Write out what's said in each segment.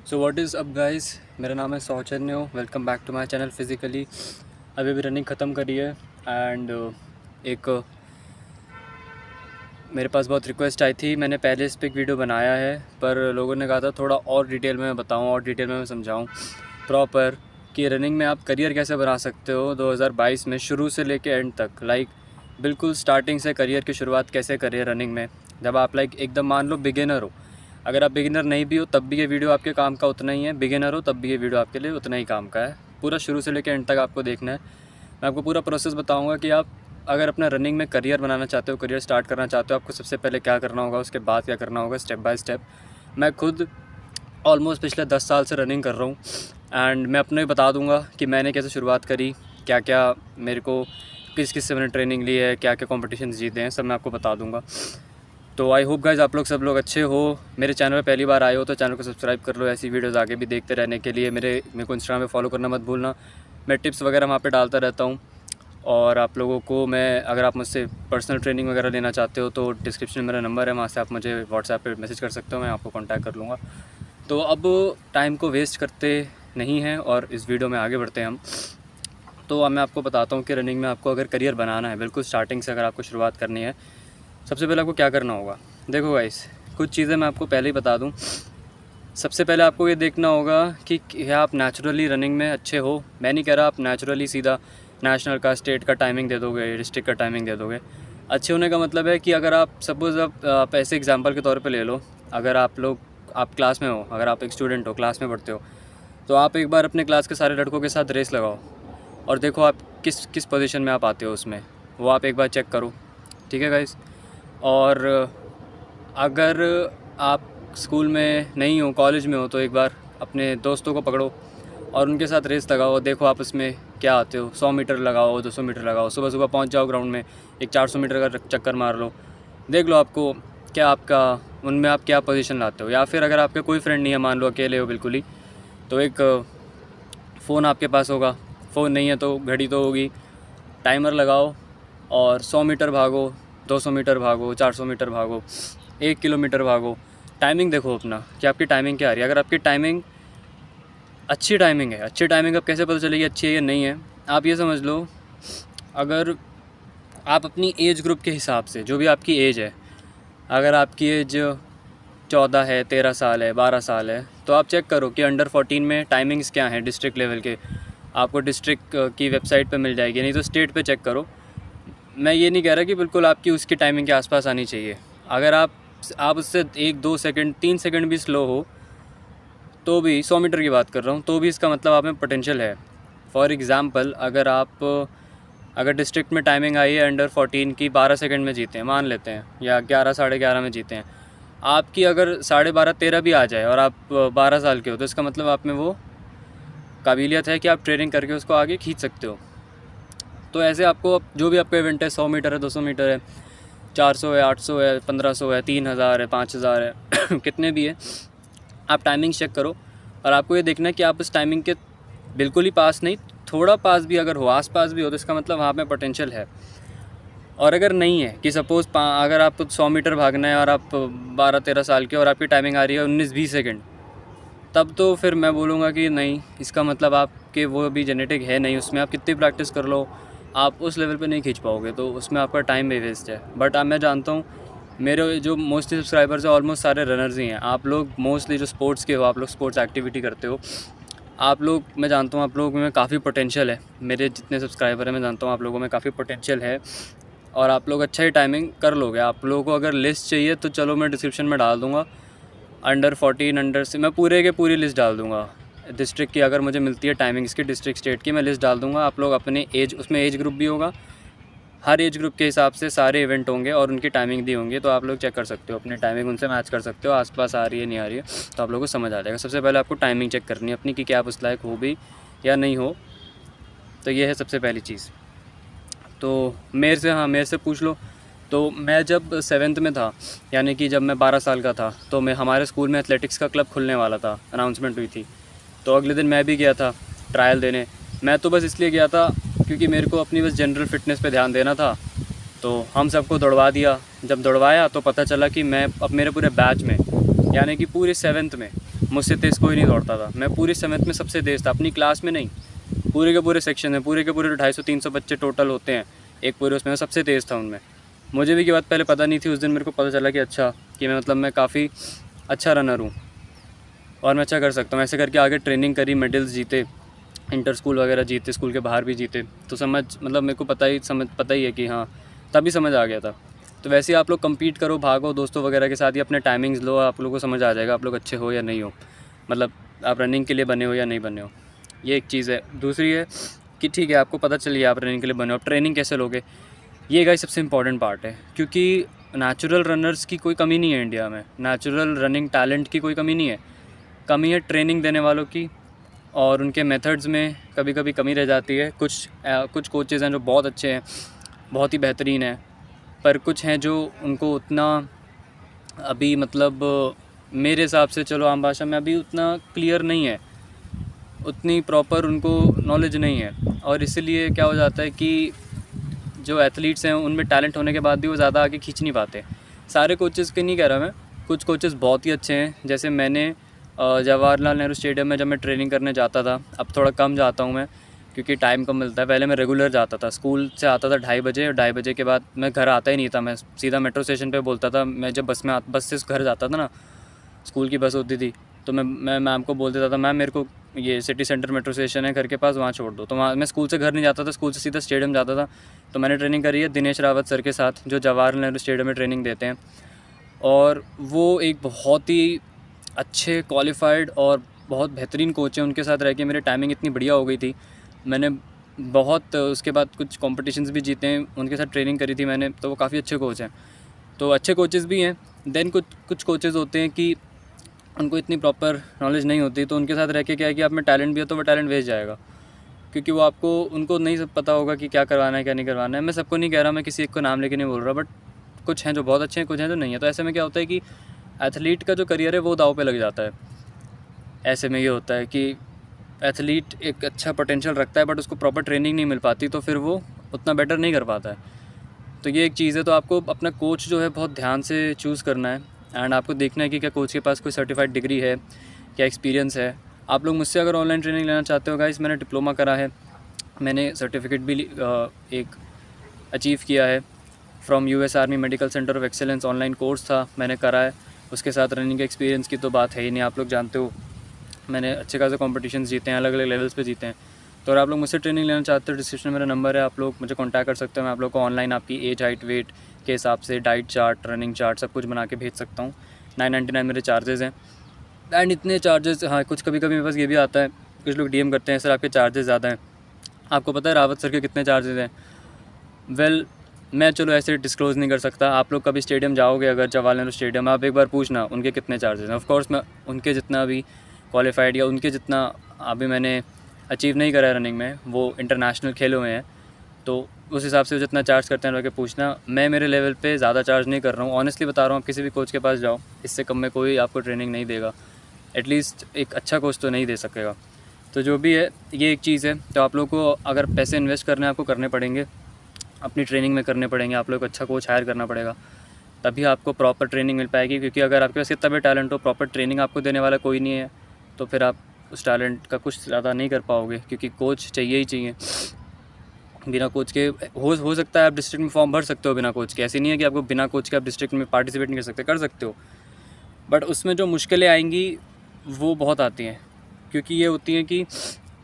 So what is up guys, मेरा नाम है Sauchanya. Welcome back to my channel physically. अभी भी रनिंग ख़त्म करी है एंड एक मेरे पास बहुत रिक्वेस्ट आई थी। मैंने पहले इस पर एक वीडियो बनाया है, पर लोगों ने कहा था थोड़ा और डिटेल में बताऊं और डिटेल में मैं समझाऊं प्रॉपर कि रनिंग में आप करियर कैसे बना सकते हो 2022 में, शुरू से लेके एंड तक। बिल्कुल स्टार्टिंग से करियर की शुरुआत कैसे करें रनिंग में। जब आप एकदम मान लो बिगिनर हो, अगर आप बिगिनर नहीं भी हो तब भी ये वीडियो आपके काम का उतना ही है, बिगिनर हो तब भी ये वीडियो आपके लिए उतना ही काम का है। पूरा शुरू से लेकर एंड तक आपको देखना है। मैं आपको पूरा प्रोसेस बताऊंगा कि आप अगर अपना रनिंग में करियर बनाना चाहते हो, करियर स्टार्ट करना चाहते हो, आपको सबसे पहले क्या करना होगा, उसके बाद क्या करना होगा, स्टेप बाय स्टेप। मैं खुद ऑलमोस्ट पिछले 10 साल से रनिंग कर रहा हूँ एंड मैं अपने बता दूँगा कि मैंने कैसे शुरुआत करी, क्या क्या मेरे को किस किस से मैंने ट्रेनिंग ली है, क्या क्या कॉम्पिटिशन जीते हैं, सब मैं आपको बता दूँगा। तो आई होप गाइज़ आप लोग सब लोग अच्छे हो। मेरे चैनल पे पहली बार आए हो तो चैनल को सब्सक्राइब कर लो, ऐसी वीडियोज़ आगे भी देखते रहने के लिए। मेरे को इंस्टाग्राम पे फॉलो करना मत भूलना, मैं टिप्स वगैरह वहाँ पे डालता रहता हूँ। और आप लोगों को मैं, अगर आप मुझसे पर्सनल ट्रेनिंग वगैरह लेना चाहते हो तो डिस्क्रिप्शन में मेरा नंबर है, वहाँ से आप मुझे व्हाट्सएप पे मैसेज कर सकते हो, मैं आपको कॉन्टैक्ट कर लूँगा। तो अब टाइम को वेस्ट करते नहीं हैं और इस वीडियो में आगे बढ़ते हैं हम। तो अब मैं आपको बताता हूँ कि रनिंग में आपको अगर करियर बनाना है, बिल्कुल स्टार्टिंग से अगर आपको शुरुआत करनी है, सबसे पहले आपको क्या करना होगा। देखो गाइस, कुछ चीज़ें मैं आपको पहले ही बता दूं। सबसे पहले आपको ये देखना होगा कि क्या आप नेचुरली रनिंग में अच्छे हो। मैं नहीं कह रहा आप नेचुरली सीधा नेशनल का, स्टेट का टाइमिंग दे दोगे, डिस्ट्रिक्ट का टाइमिंग दे दोगे। अच्छे होने का मतलब है कि अगर आप सपोज़ आप ऐसे एग्जांपल के तौर पे ले लो, अगर आप क्लास में हो, अगर आप एक स्टूडेंट हो, क्लास में पढ़ते हो, तो आप एक बार अपने क्लास के सारे लड़कों के साथ रेस लगाओ और देखो आप किस किस पोजीशन में आप आते हो उसमें, वो आप एक बार चेक करो। ठीक है गाइस। और अगर आप स्कूल में नहीं हो, कॉलेज में हो, तो एक बार अपने दोस्तों को पकड़ो और उनके साथ रेस लगाओ, देखो आप उसमें क्या आते हो। 100 मीटर लगाओ, 200 मीटर लगाओ, सुबह सुबह पहुंच जाओ ग्राउंड में, एक 400 मीटर का चक्कर मार लो, देख लो आपको क्या आपका उनमें आप क्या पोजीशन लाते हो। या फिर अगर आपके कोई फ्रेंड नहीं है, मान लो अकेले हो बिल्कुल ही, तो एक फ़ोन आपके पास होगा, फ़ोन नहीं है तो घड़ी तो होगी, टाइमर लगाओ और 100 मीटर भागो, 200 मीटर भागो, 400 मीटर भागो, 1 किलोमीटर भागो। टाइमिंग देखो अपना कि आपकी टाइमिंग क्या आ रही है। अगर आपकी टाइमिंग अच्छी टाइमिंग है, अच्छी टाइमिंग अब कैसे पता चलेगी अच्छी है या नहीं है, आप ये समझ लो। अगर आप अपनी एज ग्रुप के हिसाब से, जो भी आपकी एज है, अगर आपकी एज 14 है, 13 साल है, 12 साल है, तो आप चेक करो कि अंडर 14 में टाइमिंग्स क्या हैं डिस्ट्रिक्ट लेवल के। आपको डिस्ट्रिक्ट की वेबसाइट पे मिल जाएगी, नहीं तो स्टेट पे चेक करो। मैं ये नहीं कह रहा कि बिल्कुल आपकी उसकी टाइमिंग के आसपास आनी चाहिए। अगर आप उससे 1-2 सेकंड, 3 सेकंड भी स्लो हो तो भी, 100 मीटर की बात कर रहा हूँ, तो भी इसका मतलब आप में पोटेंशियल है। फॉर एग्ज़ाम्पल, अगर डिस्ट्रिक्ट में टाइमिंग आई है अंडर 14 की, 12 सेकंड में जीते हैं मान लेते हैं, या 11 साढ़े 11 में जीते हैं, आपकी अगर 12:30 13 भी आ जाए और आप 12 साल के हो, तो इसका मतलब आप में वो काबिलियत है कि आप ट्रेनिंग करके उसको आगे खींच सकते हो। तो ऐसे आपको जो भी आपका इवेंट है, 100 मीटर है, 200 मीटर है, 400 है, 800 है, 1500 है, 3000 है, 5000 है कितने भी है, आप टाइमिंग चेक करो। और आपको ये देखना है कि आप उस टाइमिंग के बिल्कुल ही पास नहीं, थोड़ा पास भी अगर हो, आस पास भी हो, तो इसका मतलब वहाँ पे पोटेंशियल है। और अगर नहीं है कि सपोज़ अगर आपको 100 मीटर भागना है और आप 12-13 साल के और आपकी टाइमिंग आ रही है 19-20 सेकेंड, तब तो फिर मैं बोलूँगा कि नहीं, इसका मतलब आपके वो अभी जेनेटिक है नहीं, उसमें आप कितनी प्रैक्टिस कर लो, आप उस लेवल पे नहीं खींच पाओगे, तो उसमें आपका टाइम भी वेस्ट है। बट मैं जानता हूँ मेरे जो मोस्टली सब्सक्राइबर्स हैं, ऑलमोस्ट सारे रनर्स ही हैं। आप लोग मोस्टली जो स्पोर्ट्स के हो, आप लोग स्पोर्ट्स एक्टिविटी करते हो, आप लोग, मैं जानता हूँ आप लोगों में काफ़ी पोटेंशियल है। मेरे जितने सब्सक्राइबर हैं, मैं जानता हूँ आप लोगों में काफ़ी पोटेंशियल है और आप लोग अच्छा ही टाइमिंग कर लोगे। आप लोगों को अगर लिस्ट चाहिए तो चलो मैं डिस्क्रिप्शन में डाल दूँगा, अंडर 14, अंडर से मैं पूरे के पूरी लिस्ट डाल दूँगा। डिस्ट्रिक्ट की अगर मुझे मिलती है टाइमिंग इसकी, डिस्ट्रिक्ट स्टेट की मैं लिस्ट डाल दूँगा। आप लोग अपने एज, उसमें एज ग्रुप भी होगा, हर एज ग्रुप के हिसाब से सारे इवेंट होंगे और उनकी टाइमिंग दी होंगी, तो आप लोग चेक कर सकते हो, अपनी टाइमिंग उनसे मैच कर सकते हो, आसपास आ रही है नहीं आ रही है, तो आप लोगों को समझ आ जाएगा। सबसे पहले आपको टाइमिंग चेक करनी है अपनी कि क्या आप उस लायक हो भी या नहीं हो, तो ये है सबसे पहली चीज़। तो मेरे से पूछ लो। तो मैं जब 7th में था, यानी कि जब मैं 12 साल का था, तो हमारे स्कूल में एथलेटिक्स का क्लब खुलने वाला था, अनाउंसमेंट हुई थी। तो अगले दिन मैं भी गया था ट्रायल देने। मैं तो बस इसलिए गया था क्योंकि मेरे को अपनी बस जनरल फिटनेस पे ध्यान देना था। तो हम सबको दौड़वा दिया। जब दौड़वाया तो पता चला कि मैं, अब मेरे पूरे बैच में, यानी कि पूरे 7th में मुझसे तेज़ कोई नहीं दौड़ता था। मैं पूरी समेत में सबसे तेज़ था, अपनी क्लास में नहीं, पूरे के पूरे सेक्शन में, पूरे के पूरे 250-300 बच्चे टोटल होते हैं एक पूरे, उसमें मैं सबसे तेज़ था उनमें। मुझे भी ये बात पहले पता नहीं थी, उस दिन मेरे को पता चला कि अच्छा, कि मैं मतलब मैं काफ़ी अच्छा रनर हूँ और मैं अच्छा कर सकता हूँ। ऐसे करके आगे ट्रेनिंग करी, मेडल्स जीते, इंटर स्कूल वगैरह जीते, स्कूल के बाहर भी जीते। तो मतलब मेरे को पता ही है कि हाँ, तभी समझ आ गया था। तो वैसे ही आप लोग कम्पीट करो, भागो दोस्तों वगैरह के साथ ही, अपने टाइमिंग्स लो, आप लोगों को समझ आ जाएगा आप लोग अच्छे हो या नहीं हो, मतलब आप रनिंग के लिए बने हो या नहीं बने हो। ये एक चीज़ है। दूसरी है कि ठीक है, आपको पता चल गया आप रनिंग के लिए बने हो, अब ट्रेनिंग कैसे लोगे, ये गाइस सबसे इंपॉर्टेंट पार्ट है। क्योंकि नेचुरल रनर्स की कोई कमी नहीं है इंडिया में, नेचुरल रनिंग टैलेंट की कोई कमी नहीं है, कमी है ट्रेनिंग देने वालों की, और उनके मेथड्स में कभी कभी कमी रह जाती है। कुछ कोचेज़ हैं जो बहुत अच्छे हैं, बहुत ही बेहतरीन हैं, पर कुछ हैं जो उनको उतना अभी मतलब मेरे हिसाब से, चलो आम भाषा में, अभी उतना क्लियर नहीं है, उतनी प्रॉपर उनको नॉलेज नहीं है। और इसीलिए क्या हो जाता है कि जो एथलीट्स हैं उनमें टैलेंट होने के बाद भी वो ज़्यादा आगे खींच नहीं पाते। सारे कोचेज़ के नहीं कह रहा मैं, कुछ कोचेज़ बहुत ही अच्छे हैं। जैसे मैंने जवाहरलाल नेहरू स्टेडियम में जब मैं ट्रेनिंग करने जाता था, अब थोड़ा कम जाता हूँ मैं क्योंकि टाइम कम मिलता है। पहले मैं रेगुलर जाता था, स्कूल से आता था 2:30 बजे, और 2:30 बजे के बाद मैं घर आता ही नहीं था, मैं सीधा मेट्रो स्टेशन पे बोलता था। मैं जब बस से घर जाता था ना, स्कूल की बस होती थी, तो मैं मैम को बोल देता था, मैम मेरे को ये सिटी सेंटर मेट्रो स्टेशन है घर के पास, वहाँ छोड़ दो। तो वहाँ मैं स्कूल से घर नहीं जाता था, स्कूल से सीधा स्टेडियम जाता था। तो मैंने ट्रेनिंग करी है दिनेश रावत सर के साथ, जो जवाहरलाल नेहरू स्टेडियम में ट्रेनिंग देते हैं, और वो एक बहुत ही अच्छे क्वालिफाइड और बहुत बेहतरीन कोच हैं। उनके साथ रह के मेरी टाइमिंग इतनी बढ़िया हो गई थी, मैंने बहुत उसके बाद कुछ कॉम्पिटिशन्स भी जीते हैं, उनके साथ ट्रेनिंग करी थी मैंने। तो वो काफ़ी अच्छे कोच हैं। तो अच्छे कोचेज़ भी हैं। देन कुछ कोचेज़ होते हैं कि उनको इतनी प्रॉपर नॉलेज नहीं होती, तो उनके साथ रह के क्या है कि आप में टैलेंट भी है तो वो टैलेंट वेस्ट जाएगा, क्योंकि वो उनको नहीं सब पता होगा कि क्या करवाना है क्या नहीं करवाना है। मैं सबको नहीं कह रहा, मैं किसी एक को नाम लेके नहीं बोल रहा, बट कुछ हैं जो बहुत अच्छे हैं, कुछ हैं जो नहीं है। तो ऐसे में क्या होता है कि एथलीट का जो करियर है वो दाव पे लग जाता है। ऐसे में ये होता है कि एथलीट एक अच्छा पोटेंशियल रखता है, बट उसको प्रॉपर ट्रेनिंग नहीं मिल पाती, तो फिर वो उतना बेटर नहीं कर पाता है। तो ये एक चीज़ है। तो आपको अपना कोच जो है बहुत ध्यान से चूज़ करना है, एंड आपको देखना है कि क्या कोच के पास कोई सर्टिफाइड डिग्री है, क्या एक्सपीरियंस है। आप लोग मुझसे अगर ऑनलाइन ट्रेनिंग लेना चाहते हो गाइस, मैंने डिप्लोमा करा है, मैंने सर्टिफिकेट भी एक अचीव किया है from US army medical centre of excellence. Online course था, मैंने करा है। उसके साथ रनिंग एक्सपीरियंस की तो बात है ही नहीं, आप लोग जानते हो मैंने अच्छे खासे कॉम्पिटिशन्स जीते हैं, अलग अलग लेवल्स पे जीते हैं। तो अगर आप लोग मुझसे ट्रेनिंग लेना चाहते हो, डिस्क्रिप्शन में मेरा नंबर है, आप लोग मुझे कॉन्टैक्ट कर सकते हो। मैं आप लोग को ऑनलाइन आपकी एज, हाइट, वेट के हिसाब से डाइट चार्ट, रनिंग चार्ट सब कुछ बना के भेज सकता हूँ। 999 मेरे चार्जेज़ हैं। एंड इतने चार्जेज़, हाँ कुछ कभी मेरे पास ये भी आता है, कुछ लोग डीएम करते हैं सर आपके चार्जेज़ ज़्यादा हैं। आपको पता है रावत सर के कितने चार्जेज़ हैं? वेल, मैं चलो ऐसे डिस्क्लोज़ नहीं कर सकता। आप लोग कभी स्टेडियम जाओगे, अगर जवाहरलाल नेहरू स्टेडियम, आप एक बार पूछना उनके कितने चार्जेज़ हैं। ऑफ़ कोर्स मैं उनके जितना भी क्वालिफाइड या उनके जितना अभी मैंने अचीव नहीं करा है रनिंग में, वो इंटरनेशनल खेले हुए हैं, तो उस हिसाब से जितना चार्ज करते हैं लोग पूछना। मैं मेरे लेवल पे ज़्यादा चार्ज नहीं कर रहा हूँ, ऑनेस्टली बता रहा हूँ। आप किसी भी कोच के पास जाओ, इससे कम में कोई आपको ट्रेनिंग नहीं देगा, एटलीस्ट एक अच्छा कोच तो नहीं दे सकेगा। तो जो भी है, ये एक चीज़ है। तो आप लोग को अगर पैसे इन्वेस्ट करने आपको करने पड़ेंगे, अपनी ट्रेनिंग में करने पड़ेंगे, आप लोग को अच्छा कोच हायर करना पड़ेगा, तभी आपको प्रॉपर ट्रेनिंग मिल पाएगी। क्योंकि अगर आपके पास कितना भी टैलेंट हो, प्रॉपर ट्रेनिंग आपको देने वाला कोई नहीं है, तो फिर आप उस टैलेंट का कुछ ज़्यादा नहीं कर पाओगे, क्योंकि कोच चाहिए ही चाहिए। बिना कोच के हो सकता है आप डिस्ट्रिक्ट में फॉर्म भर सकते हो बिना कोच के, ऐसे नहीं है कि आपको बिना कोच के आप डिस्ट्रिक्ट में पार्टिसिपेट नहीं कर सकते हो, बट उसमें जो मुश्किलें आएंगी वो बहुत आती हैं। क्योंकि ये होती हैं कि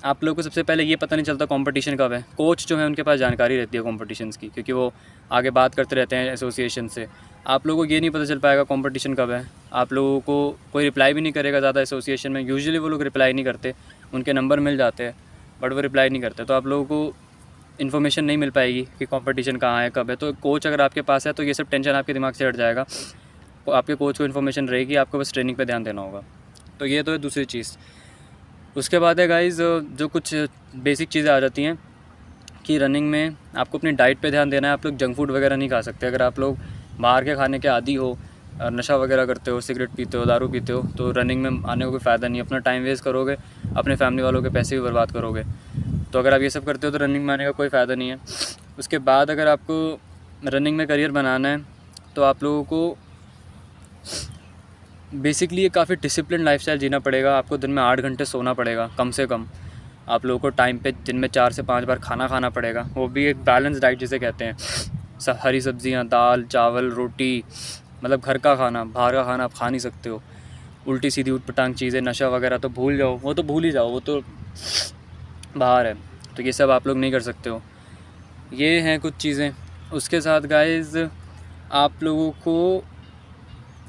आप लोगों को सबसे पहले ये पता नहीं चलता कंपटीशन कब है। कोच जो है उनके पास जानकारी रहती है कंपटीशंस की, क्योंकि वो आगे बात करते रहते हैं एसोसिएशन से। आप लोगों को ये नहीं पता चल पाएगा कंपटीशन कब है, आप लोगों को कोई रिप्लाई भी नहीं करेगा ज़्यादा एसोसिएशन में। यूजुअली वो लोग रिप्लाई नहीं करते, उनके नंबर मिल जाते हैं बट वो रिप्लाई नहीं करते, तो आप लोगों को इन्फॉर्मेशन नहीं मिल पाएगी कि कंपटीशन कहाँ है, कब है। तो कोच अगर आपके पास है तो ये सब टेंशन आपके दिमाग से हट जाएगा, तो आपके कोच को इन्फॉर्मेशन रहेगी, आपको बस ट्रेनिंग पे ध्यान देना होगा। तो ये तो है दूसरी चीज़। उसके बाद है गाइज़, जो कुछ बेसिक चीज़ें आ जाती हैं कि रनिंग में आपको अपनी डाइट पे ध्यान देना है। आप लोग जंक फूड वगैरह नहीं खा सकते। अगर आप लोग बाहर के खाने के आदी हो, नशा वगैरह करते हो, सिगरेट पीते हो, दारू पीते हो, तो रनिंग में आने को कोई फ़ायदा नहीं। अपना टाइम वेस्ट करोगे, अपने फैमिली वालों के पैसे भी बर्बाद करोगे। तो अगर आप ये सब करते हो तो रनिंग में आने का कोई फ़ायदा नहीं है। उसके बाद अगर आपको रनिंग में करियर बनाना है तो आप लोगों को बेसिकली ये काफ़ी डिसिप्लिन लाइफस्टाइल जीना पड़ेगा आपको। दिन में 8 घंटे सोना पड़ेगा कम से कम। आप लोगों को टाइम पे दिन में 4 से 5 बार खाना खाना पड़ेगा, वो भी एक बैलेंस डाइट जिसे कहते हैं। हरी सब्जियाँ, दाल, चावल, रोटी, मतलब घर का खाना। बाहर का खाना आप खा नहीं सकते हो। उल्टी सीधी उटपटांग चीज़ें, नशा वगैरह तो भूल जाओ, वो तो भूल ही जाओ, वो तो बाहर है। तो ये सब आप लोग नहीं कर सकते हो। ये हैं कुछ चीज़ें। उसके साथ गाइस आप लोगों को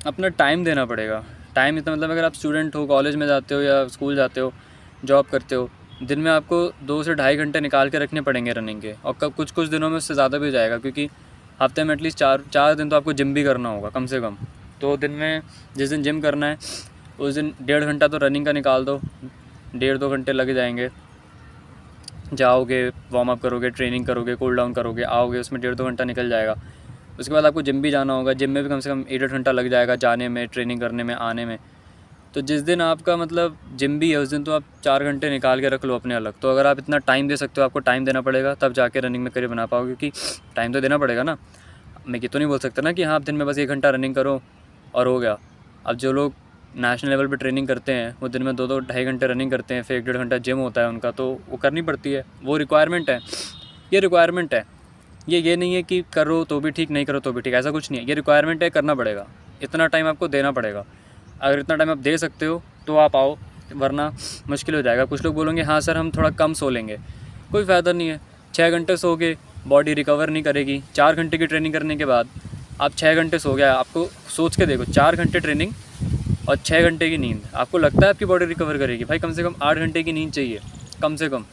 अपना टाइम देना पड़ेगा। टाइम इतना मतलब अगर आप स्टूडेंट हो, कॉलेज में जाते हो या स्कूल जाते हो, जॉब करते हो, दिन में आपको 2 से ढाई घंटे निकाल के रखने पड़ेंगे रनिंग के। और कब कुछ दिनों में उससे ज़्यादा भी हो जाएगा, क्योंकि हफ्ते में एटलीस्ट 4 दिन तो आपको जिम भी करना होगा कम से कम। तो दिन में जिस दिन जिम करना है उस दिन 1.5 घंटा तो रनिंग का निकाल दो। 1.5-2 घंटे लग जाएंगे। जाओगे, वार्म अप करोगे, ट्रेनिंग करोगे, कूल डाउन करोगे, आओगे, उसमें 1.5-2 घंटा निकल जाएगा। उसके बाद आपको जिम भी जाना होगा। जिम में भी कम से कम 1.5 घंटा लग जाएगा जाने में, ट्रेनिंग करने में, आने में। तो जिस दिन आपका मतलब जिम भी है उस दिन तो आप 4 घंटे निकाल के रख लो अपने अलग। तो अगर आप इतना टाइम दे सकते हो, आपको टाइम देना पड़ेगा, तब जाके रनिंग में करियर बना पाओगे, क्योंकि टाइम तो देना पड़ेगा ना। मैं ये तो नहीं बोल सकता ना कि हाँ आप दिन में बस 1 घंटा रनिंग करो और हो गया। अब जो लोग नेशनल लेवल पे ट्रेनिंग करते हैं वो दिन में 2-2 ढाई घंटे रनिंग करते हैं, फिर 1-1.5 घंटा जिम होता है उनका, तो वो करनी पड़ती है। वो रिक्वायरमेंट है, ये रिक्वायरमेंट है। ये नहीं है कि करो तो भी ठीक, नहीं करो तो भी ठीक, ऐसा कुछ नहीं है। ये रिक्वायरमेंट है, करना पड़ेगा। इतना टाइम आपको देना पड़ेगा। अगर इतना टाइम आप दे सकते हो तो आप आओ, वरना मुश्किल हो जाएगा। कुछ लोग बोलेंगे हाँ सर हम थोड़ा कम सो लेंगे, कोई फ़ायदा नहीं है। 6 घंटे सो के बॉडी रिकवर नहीं करेगी। 4 घंटे की ट्रेनिंग करने के बाद आप 6 घंटे सो गया, आपको सोच के देखो 4 घंटे ट्रेनिंग और 6 घंटे की नींद, आपको लगता है आपकी बॉडी रिकवर करेगी? भाई कम से कम 8 घंटे की नींद चाहिए, कम से कम।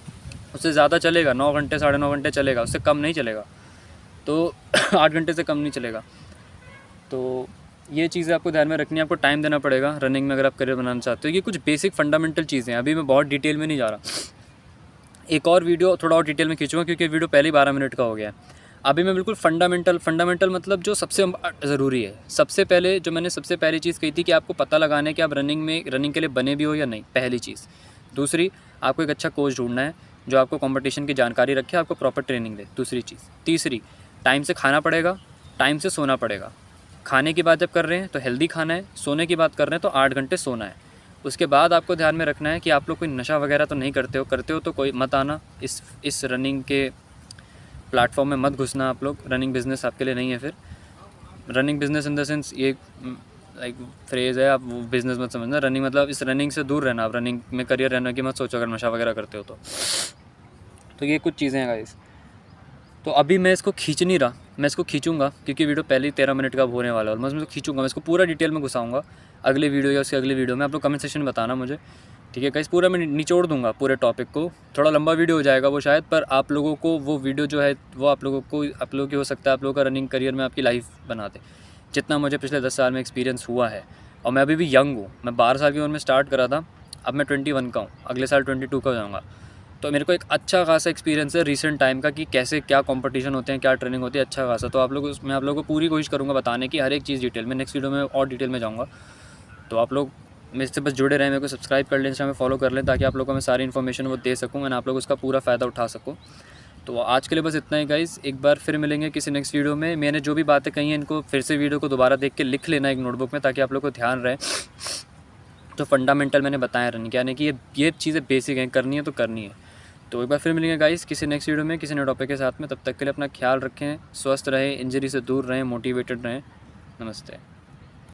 उससे ज़्यादा चलेगा, 9 घंटे 9.5 घंटे चलेगा, उससे कम नहीं चलेगा। तो 8 घंटे से कम नहीं चलेगा। तो ये चीज़ें आपको ध्यान में रखनी है। आपको टाइम देना पड़ेगा रनिंग में अगर आप करियर बनाना चाहते हो। ये कुछ बेसिक फंडामेंटल चीज़ें हैं। अभी मैं बहुत डिटेल में नहीं जा रहा, एक और वीडियो थोड़ा और डिटेल में खींचूंगा, क्योंकि वीडियो पहले 12 मिनट का हो गया है। अभी मैं बिल्कुल फंडामेंटल मतलब जो सबसे ज़रूरी है। सबसे पहले जो मैंने सबसे पहली चीज़ कही थी कि आपको पता लगाना है कि आप रनिंग के लिए बने भी हो या नहीं, पहली चीज़। दूसरी, आपको एक अच्छा कोच ढूंढना है जो आपको कंपटीशन की जानकारी रखे, आपको प्रॉपर ट्रेनिंग दे, दूसरी चीज़। तीसरी, टाइम से खाना पड़ेगा, टाइम से सोना पड़ेगा। खाने की बात जब कर रहे हैं तो हेल्दी खाना है, सोने की बात कर रहे हैं तो 8 घंटे सोना है। उसके बाद आपको ध्यान में रखना है कि आप लोग कोई नशा वगैरह तो नहीं करते हो तो कोई मत आना इस रनिंग के प्लेटफॉर्म में, मत घुसना आप लोग। रनिंग बिज़नेस आपके लिए नहीं है। फिर running business in the sense ये लाइक फ्रेज़ है, आप वो बिज़नेस मत समझना। रनिंग मतलब इस रनिंग से दूर रहना। आप रनिंग में करियर रहने की मत सोचो अगर नशा वगैरह करते हो तो ये कुछ चीज़ें हैं गाइस। तो अभी मैं इसको खींच नहीं रहा, मैं इसको खींचूंगा क्योंकि वीडियो पहले ही 13 मिनट का होने वाला है। मैं इसको खींचूंगा, मैं इसको पूरा डिटेल में घुसाऊंगा अगले वीडियो या उसके अगले वीडियो में। आप लोग कमेंट सेक्शन में बताना मुझे, ठीक है गाइस। पूरा मैं निचोड़ दूंगा पूरे टॉपिक को। थोड़ा लंबा वीडियो हो जाएगा वो शायद, पर आप लोगों को वो वीडियो जो है वो आप लोगों की हो सकता है आप लोगों का रनिंग करियर में आपकी लाइफ बना दे। जितना मुझे पिछले 10 साल में एक्सपीरियंस हुआ है, और मैं अभी भी यंग हूँ। मैं 12 साल की उम्र में स्टार्ट करा था, अब मैं 21 का हूँ, अगले साल 22 का हो जाऊँगा। तो मेरे को एक अच्छा खासा एक्सपीरियंस है रिसेंट टाइम का कि कैसे क्या कंपटीशन होते हैं, क्या ट्रेनिंग होती है, अच्छा खासा। तो मैं आप लोगों को पूरी कोशिश करूँगा बताने की हर एक चीज़ डिटेल में। नेक्स्ट वीडियो में और डिटेल में जाऊँगा। तो आप लोग मेरे से बस जुड़े रहें, मेरे को सब्सक्राइब कर लें, इंस्टा में फॉलो कर लें, ताकि आप लोगों को मैं सारी इन्फॉर्मेशन वो दे सकूँ एंड आप लोग उसका पूरा फ़ायदा उठा सकूँ। तो आज के लिए बस इतना ही गाइज़। एक बार फिर मिलेंगे किसी नेक्स्ट वीडियो में। मैंने जो भी बातें कही हैं इनको फिर से वीडियो को दोबारा देख के लिख लेना एक नोटबुक में, ताकि आप लोग को ध्यान रहे। तो फंडामेंटल मैंने बताया रनिंग यानी कि ये चीज़ें बेसिक हैं, करनी है तो करनी है। तो एक बार फिर मिलेंगे गाइस किसी नेक्स्ट वीडियो में किसी नए टॉपिक के साथ में। तब तक के लिए अपना ख्याल रखें, स्वस्थ रहें, इंजरी से दूर रहें, मोटिवेटेड रहें। नमस्ते।